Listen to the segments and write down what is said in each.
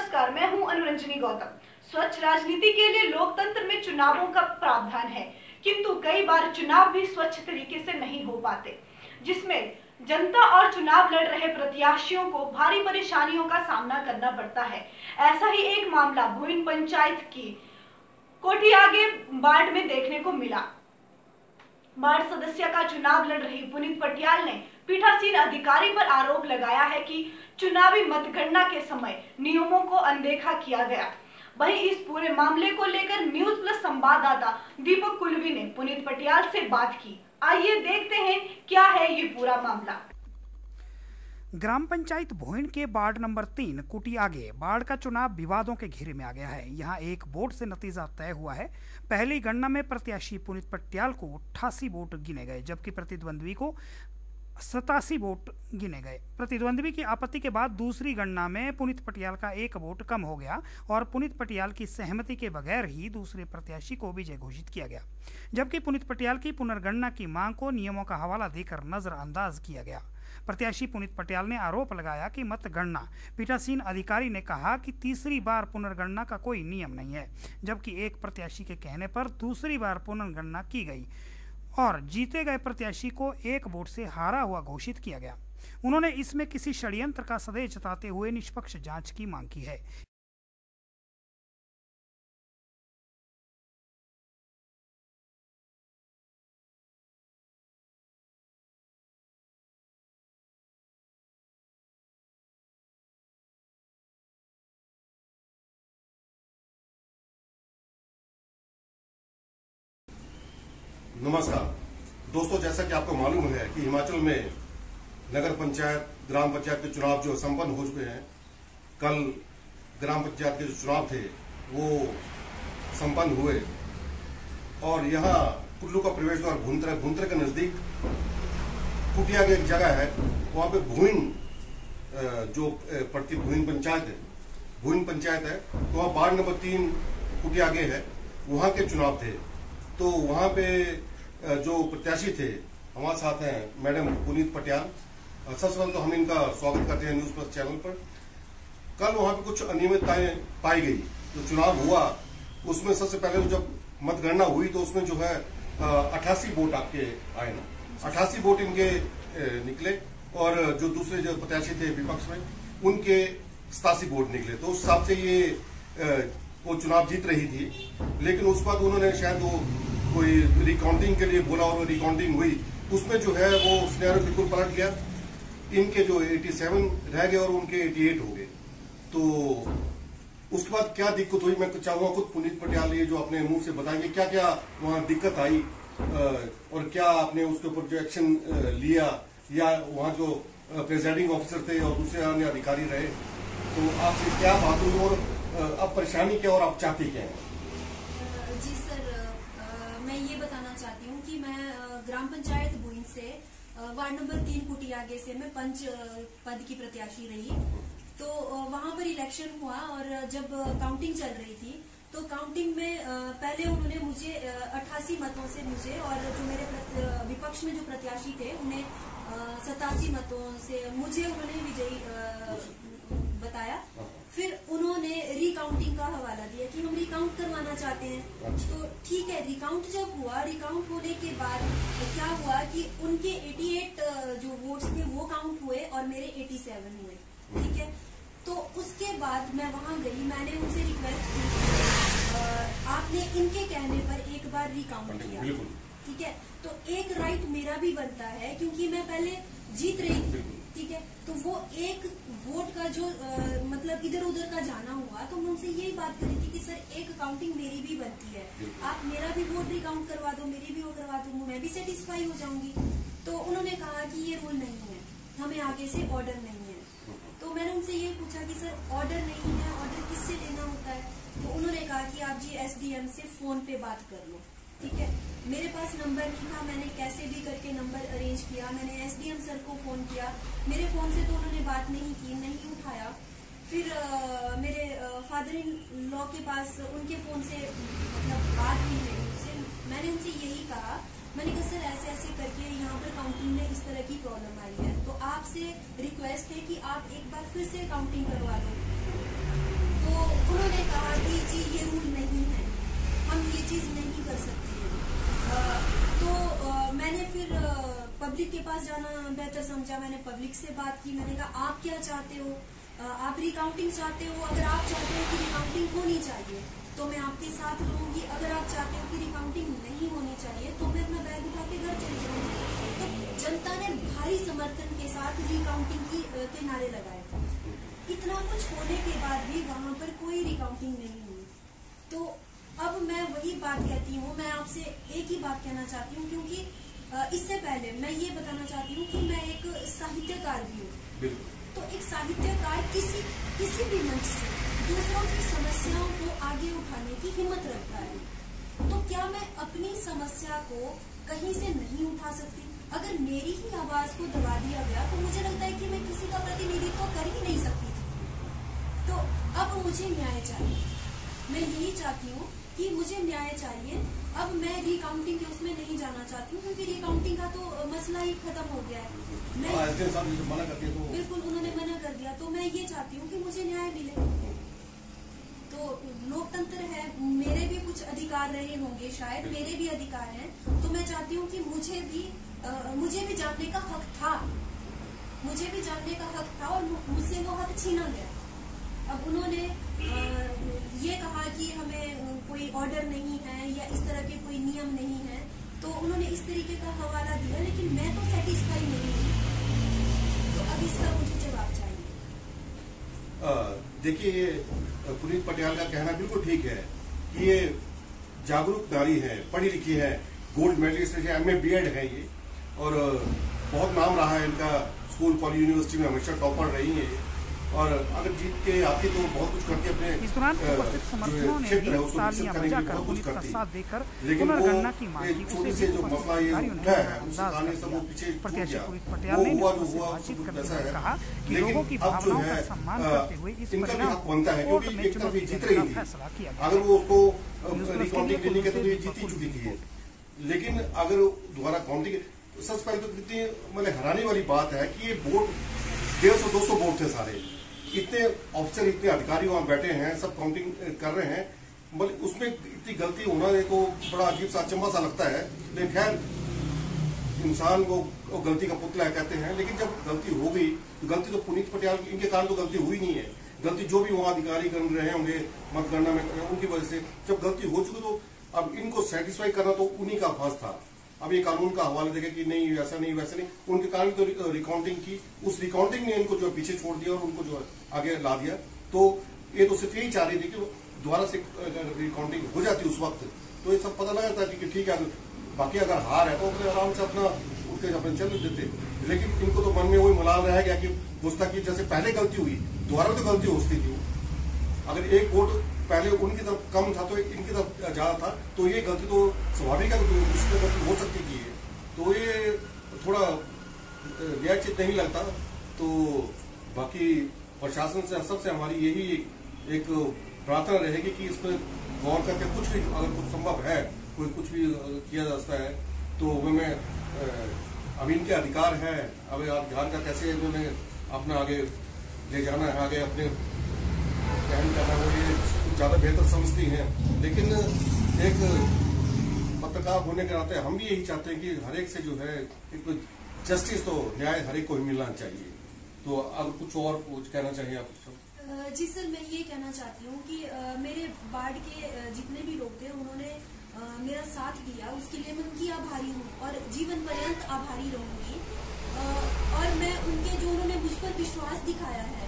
नमस्कार, मैं हूं अनुरंजनी गौतम। स्वच्छ राजनीति के लिए लोकतंत्र में चुनावों का प्रावधान है, किंतु कई बार चुनाव भी स्वच्छ तरीके से नहीं हो पाते, जिसमें जनता और चुनाव लड़ रहे प्रत्याशियों को भारी परेशानियों का सामना करना पड़ता है। ऐसा ही एक मामला भूइन पंचायत की कोठियागे वार्ड में देखने को मिला। वार्ड सदस्य का चुनाव लड़ रही पुनीत पटियाल ने पीठासीन अधिकारी पर आरोप लगाया है कि चुनावी मतगणना के समय नियमों को अनदेखा किया गया। वहीं इस पूरे मामले को लेकर न्यूज प्लस संवाददाता दीपक कुलवी ने पुनीत पटियाल से बात की। आइए देखते हैं क्या है ये पूरा मामला। ग्राम पंचायत भोइन के वार्ड नंबर 3 कुटियागे वार्ड का चुनाव विवादों के घेरे में आ गया है। यहां एक वोट से नतीजा तय हुआ है। पहली गणना में प्रत्याशी पुनीत पटियाल को 88 वोट गिने गए, जबकि प्रतिद्वंद्वी को 87 वोट गिने गए। प्रतिद्वंद्वी की आपत्ति के बाद दूसरी गणना में पुनीत पटियाल का एक वोट कम हो गया और पुनीत पटियाल की सहमति के बगैर ही दूसरे प्रत्याशी को विजय घोषित किया गया, जबकि पुनीत पटियाल की पुनर्गणना की मांग को नियमों का हवाला देकर नजरअंदाज किया गया। प्रत्याशी पुनीत पटियाल ने आरोप लगाया कि मतगणना पीठासीन अधिकारी ने कहा कि तीसरी बार पुनर्गणना का कोई नियम नहीं है, जबकि एक प्रत्याशी के कहने पर दूसरी बार पुनर्गणना की गई और जीते गए प्रत्याशी को एक वोट से हारा हुआ घोषित किया गया। उन्होंने इसमें किसी षड्यंत्र का संदेह जताते हुए निष्पक्ष जांच की मांग की है। नमस्कार दोस्तों, जैसा कि आपको मालूम है कि हिमाचल में नगर पंचायत, ग्राम पंचायत के चुनाव जो संपन्न हो चुके हैं। कल ग्राम पंचायत के जो चुनाव थे वो संपन्न हुए और यहाँ कुल्लू का प्रवेश द्वार भुंतर के नजदीक कुटियागे एक जगह है, वहां पे भूइन जो भूइन पंचायत है, तो वहाँ वार्ड नंबर 3 कुटियागे है, वहां के चुनाव थे। तो वहां पे जो प्रत्याशी थे हमारे साथ हैं मैडम पुनीत पटियाल। सबसे पहले तो हम इनका स्वागत करते हैं न्यूज प्लस चैनल पर। कल वहां पे कुछ अनियमितताएं पाई गई। तो चुनाव हुआ, उसमें सबसे पहले जब मतगणना हुई तो उसमें जो है 88 वोट आपके आए ना, 88 वोट इनके निकले और जो दूसरे जो प्रत्याशी थे विपक्ष में उनके 87 वोट निकले। तो उस हिसाब से ये वो चुनाव जीत रही थी। लेकिन उस बाद उन्होंने शायद वो कोई रिकाउंटिंग के लिए बोला और रिकाउंटिंग हुई, उसमें जो है वो सिनेरियो बिल्कुल पलट गया। इनके जो 87 रह गए और उनके 88 हो गए। तो उसके बाद क्या दिक्कत हुई, मैं चाहूंगा खुद पुनीत पटियाल ये जो अपने मुंह से बताएंगे क्या क्या वहां दिक्कत आई और क्या आपने उसके ऊपर जो एक्शन लिया, या वहां जो प्रेजाइडिंग ऑफिसर थे और दूसरे अन्य अधिकारी रहे, तो आपसे क्या बात हुई और अब परेशानी क्या और आप चाहती क्या है? जी सर, मैं ये बताना चाहती हूँ कि मैं ग्राम पंचायत भूइन से वार्ड नंबर 3 कुटियागे से मैं पंच पद की प्रत्याशी रही। तो वहां पर इलेक्शन हुआ और जब काउंटिंग चल रही थी तो काउंटिंग में पहले उन्होंने मुझे 88 मतों से मुझे और जो मेरे विपक्ष में जो प्रत्याशी थे उन्हें 87 मतों से मुझे उन्होंने विजयी बताया। फिर उन्होंने रिकाउंटिंग का हवाला दिया कि हम रिकाउंट करवाना चाहते हैं। तो ठीक है, रिकाउंट जब हुआ, रिकाउंट होने के बाद क्या हुआ कि उनके 88 जो वोट्स थे वो काउंट हुए और मेरे 87 हुए। ठीक है, तो उसके बाद मैं वहां गई, मैंने उनसे रिक्वेस्ट की आपने इनके कहने पर एक बार रिकाउंट किया। ठीक है, तो एक राइट मेरा भी बनता है क्योंकि मैं पहले जीत रही थी। ठीक है, तो वो एक वोट का जो मतलब इधर उधर का जाना हुआ, तो मैं उनसे यही बात करी थी कि सर एक काउंटिंग मेरी भी बनती है, आप मेरा भी वोट रिकाउंट करवा दो, मेरी भी वो करवा दो, मैं भी सेटिस्फाई हो जाऊंगी। तो उन्होंने कहा कि ये रूल नहीं है, हमें आगे से ऑर्डर नहीं है। तो मैंने उनसे ये पूछा कि सर ऑर्डर नहीं है, ऑर्डर किससे लेना होता है? तो उन्होंने कहा कि आप जी SDM से फोन पे बात कर लो। ठीक है, मेरे पास नंबर नहीं था, मैंने कैसे भी करके नंबर अरेंज किया, मैंने SDM सर को फोन किया, मेरे फोन से तो उन्होंने बात नहीं की, नहीं उठाया। फिर मेरे फादर इन लॉ के पास उनके फोन से मतलब बात नहीं हुई उनसे। मैंने उनसे यही कहा, मैंने कहा सर ऐसे ऐसे करके यहाँ पर काउंटिंग में इस तरह की प्रॉब्लम आई है, तो आपसे रिक्वेस्ट है कि आप एक बार फिर से काउंटिंग करवा दो। तो उन्होंने कहा कि जी ये रूल नहीं है, हम ये चीज नहीं कर सकते हैं। तो मैंने फिर पब्लिक के पास जाना बेहतर समझा। मैंने पब्लिक से बात की, मैंने कहा आप क्या चाहते हो, आप रिकाउंटिंग चाहते हो? अगर आप चाहते हो कि रिकाउंटिंग होनी चाहिए तो मैं आपके साथ रहूंगी, अगर आप चाहते हो कि रिकाउंटिंग नहीं होनी चाहिए तो मैं अपना बैग उठा के घर चली जाऊंगी। तो जनता ने भारी समर्थन के साथ रिकाउंटिंग के नारे लगाए। इतना कुछ होने के बाद भी वहां पर कोई रिकाउंटिंग नहीं हुई। तो अब मैं वही बात कहती हूँ, मैं आपसे एक ही बात कहना चाहती हूँ, क्योंकि इससे पहले मैं ये बताना चाहती हूँ कि मैं एक साहित्यकार भी हूँ। तो एक साहित्यकार किसी भी मंच से दूसरों की समस्याओं को आगे उठाने की हिम्मत रखता है। तो क्या मैं अपनी समस्या को कहीं से नहीं उठा सकती? अगर मेरी ही आवाज को दबा दिया गया तो मुझे लगता है कि मैं किसी का प्रतिनिधित्व कर ही नहीं सकती थी। तो अब मुझे न्याय चाहिए। मैं यही चाहती हूँ कि मुझे न्याय चाहिए। अब मैं रिकाउंटिंग के उसमें नहीं जाना चाहती हूँ, क्योंकि रिकाउंटिंग का तो मसला ही खत्म हो गया है। मना करते तो बिल्कुल उन्होंने मना कर दिया। तो मैं ये चाहती हूँ कि मुझे न्याय मिले। तो लोकतंत्र है, मेरे भी कुछ अधिकार रहे होंगे, शायद मेरे भी अधिकार हैं। तो मैं चाहती हूँ कि मुझे भी जानने का हक था, मुझे भी जानने का हक था और मुझसे वो हक छीना गया। अब उन्होंने ये कहा कि हमें कोई ऑर्डर नहीं है या इस तरह के कोई नियम नहीं है, तो उन्होंने इस तरीके का हवाला दिया, लेकिन मैं तो सेटिस्फाई नहीं हुई। तो अब इसका मुझे जवाब चाहिए। देखिए, पुनीत पटियाल का कहना बिल्कुल ठीक है कि ये जागरूक नारी है, पढ़ी लिखी है, गोल्ड मेडलिस्ट है, MA BEd है ये, और बहुत नाम रहा है इनका, स्कूल कॉलेज यूनिवर्सिटी में हमेशा टॉपर रही है, और अगर जीत के आती तो बहुत कुछ करके अपने इस दौरान उपस्थित समर्थकों ने भी तालियां बजाकर पुनीत का साथ देकर पुनर्गणना की मांग की। छोटी से जो मसला ये उठा है उससे आने सब वो पीछे छूट गया। पटियाल ने बातचीत करते हुए कहा कि लोगों की भावनाओं का सम्मान करते हुए इस परिणाम बनता है, क्योंकि एक तरफ ये जीत रही थी, अगर वो उसको रिकाउंटिंग देने के तो ये जीती चुकी थी। लेकिन अगर दोबारा काउंटिंग, सबसे पहले तो कितनी मतलब हैरानी वाली बात है कि ये वोट 150-200 वोट थे सारे, इतने ऑफिसर इतने अधिकारी वहां बैठे हैं, सब काउंटिंग कर रहे हैं, मतलब उसमें इतनी गलती होना तो बड़ा अजीब सा अचंभा सा लगता है। लेकिन खैर, इंसान को गलती का पुतला कहते हैं, लेकिन जब गलती हो गई तो गलती तो पुनीत पटियाल इनके कारण तो गलती हुई नहीं है, गलती जो भी वहां अधिकारी कर रहे होंगे मतगणना में उनकी वजह से जब गलती हो चुकी तो अब इनको सेटिस्फाई करना तो उन्हीं का फर्ज था। अब ये कानून का हवाला देखे कि नहीं वैसा नहीं वैसा नहीं, उनके कारण तो रिकाउंटिंग की, उस रिकाउंटिंग ने इनको जो पीछे छोड़ दिया और उनको जो आगे ला दिया। तो ये तो सिर्फ यही चाह रही थी कि दोबारा से रिकाउंटिंग हो जाती उस वक्त तो ये सब पता लगा था कि ठीक है, बाकी अगर हार है तो अपने आराम से अपना उठ के अपने चल देते। लेकिन इनको तो मन में वही मलाल रह गया कि गुस्ताखी जैसे पहले गलती हुई दोबारा तो गलती हो सकती थी। अगर एक वोट पहले उनकी तरफ कम था तो इनकी तरफ ज्यादा था, तो ये गलती तो स्वाभाविक है, उसमें गलती हो सकती थी। तो ये थोड़ा न्यायोचित नहीं लगता। तो बाकी प्रशासन से सबसे हमारी यही एक प्रार्थना रहेगी कि इस पर गौर करके कुछ भी अगर कुछ संभव है, कोई कुछ भी किया जा सकता है तो मैं अब इनके अधिकार है, अब अधिकार का कैसे इन्होंने अपना आगे ले जाना है, आगे अपने कहन करना वो ये ज्यादा बेहतर समझती हैं। लेकिन एक पत्रकार होने के नाते हम भी यही चाहते हैं कि हर एक से जो है एक जस्टिस, तो न्याय हर एक को मिलना चाहिए। तो अब कुछ और कुछ कहना चाहिए आप? जी सर, मैं ये कहना चाहती हूँ कि मेरे वार्ड के जितने भी लोग थे उन्होंने मेरा साथ दिया, उसके लिए मैं उनकी आभारी हूँ और जीवन पर्यंत आभारी रहूंगी। और मैं उनके जो उन्होंने मुझ पर विश्वास दिखाया है,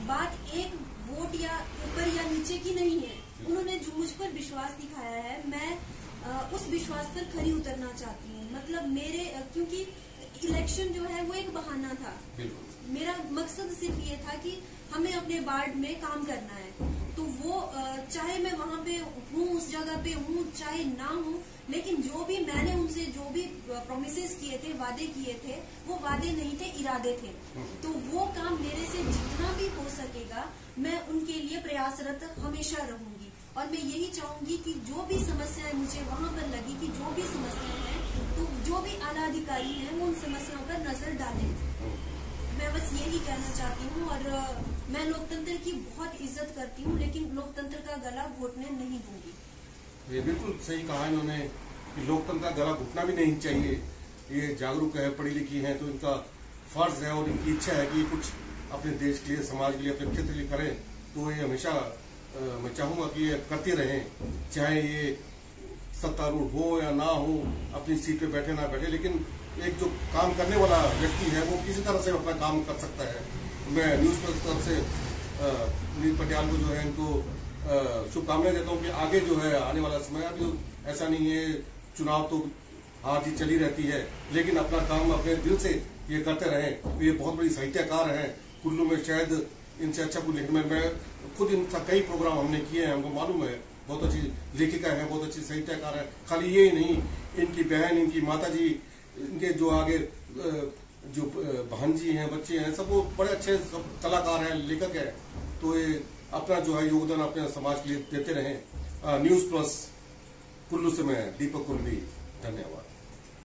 बात एक वोट या ऊपर या नीचे की नहीं है, उन्होंने जो मुझ पर विश्वास दिखाया है मैं उस विश्वास पर खरी उतरना चाहती हूँ। मतलब मेरे, क्योंकि इलेक्शन जो है वो एक बहाना था, मेरा मकसद सिर्फ ये था कि हमें अपने वार्ड में काम करना है। तो वो चाहे मैं वहाँ पे हूँ, उस जगह पे हूँ, चाहे ना हूँ, लेकिन जो भी मैंने उनसे जो भी प्रोमिसेस किए थे, वादे किए थे, वो वादे नहीं थे, इरादे थे। तो वो काम मेरे से जितना भी हो सकेगा मैं उनके लिए प्रयासरत हमेशा रहूंगी। और मैं यही चाहूंगी कि जो भी समस्याएं मुझे वहाँ पर लगी कि जो भी समस्याएं हैं, तो जो भी आला अधिकारी हैं वो उन समस्याओं पर नजर डालें। मैं बस यही कहना चाहती हूँ। और मैं लोकतंत्र की बहुत इज्जत करती हूँ, लेकिन लोकतंत्र का गला घोटने नहीं दूंगी। ये बिल्कुल सही कहा इन्होंने कि लोकतंत्र का गला घुटना भी नहीं चाहिए। ये जागरूक है, पढ़ी लिखी है, तो इनका फर्ज है और इनकी इच्छा है कि ये कुछ अपने देश के लिए, समाज के लिए, अपने क्षेत्र के लिए करें। तो ये हमेशा मैं चाहूंगा कि ये करते रहें, चाहे ये सत्तारूढ़ हो या ना हो, अपनी सीट पे बैठे ना बैठे, लेकिन एक जो काम करने वाला व्यक्ति है वो किसी तरह से अपना काम कर सकता है। मैं न्यूज की तरफ से नील पटियाल को जो है इनको शुभकामनाएं देता हूँ कि आगे जो है आने वाला समय, अभी ऐसा नहीं है, चुनाव तो हार जीत चली रहती है, लेकिन अपना काम अपने दिल से ये करते रहें। ये बहुत बड़ी साहित्यकार हैं, कुल्लू में शायद इनसे अच्छा कुछ लिखने में, मैं खुद इनका कई प्रोग्राम हमने किए हैं, हमको मालूम है, बहुत अच्छी लेखिका है, बहुत अच्छी साहित्यकार है। खाली ये नहीं, इनकी बहन, इनकी माताजी, इनके जो आगे जो भांजी हैं, बच्चे हैं, सब वो बड़े अच्छे सब कलाकार हैं, लेखक हैं। तो ये अपना जो है योगदान अपने समाज के लिए देते रहें। न्यूज प्लस कुल्लू से मैं दीपक कुल्लू, धन्यवाद।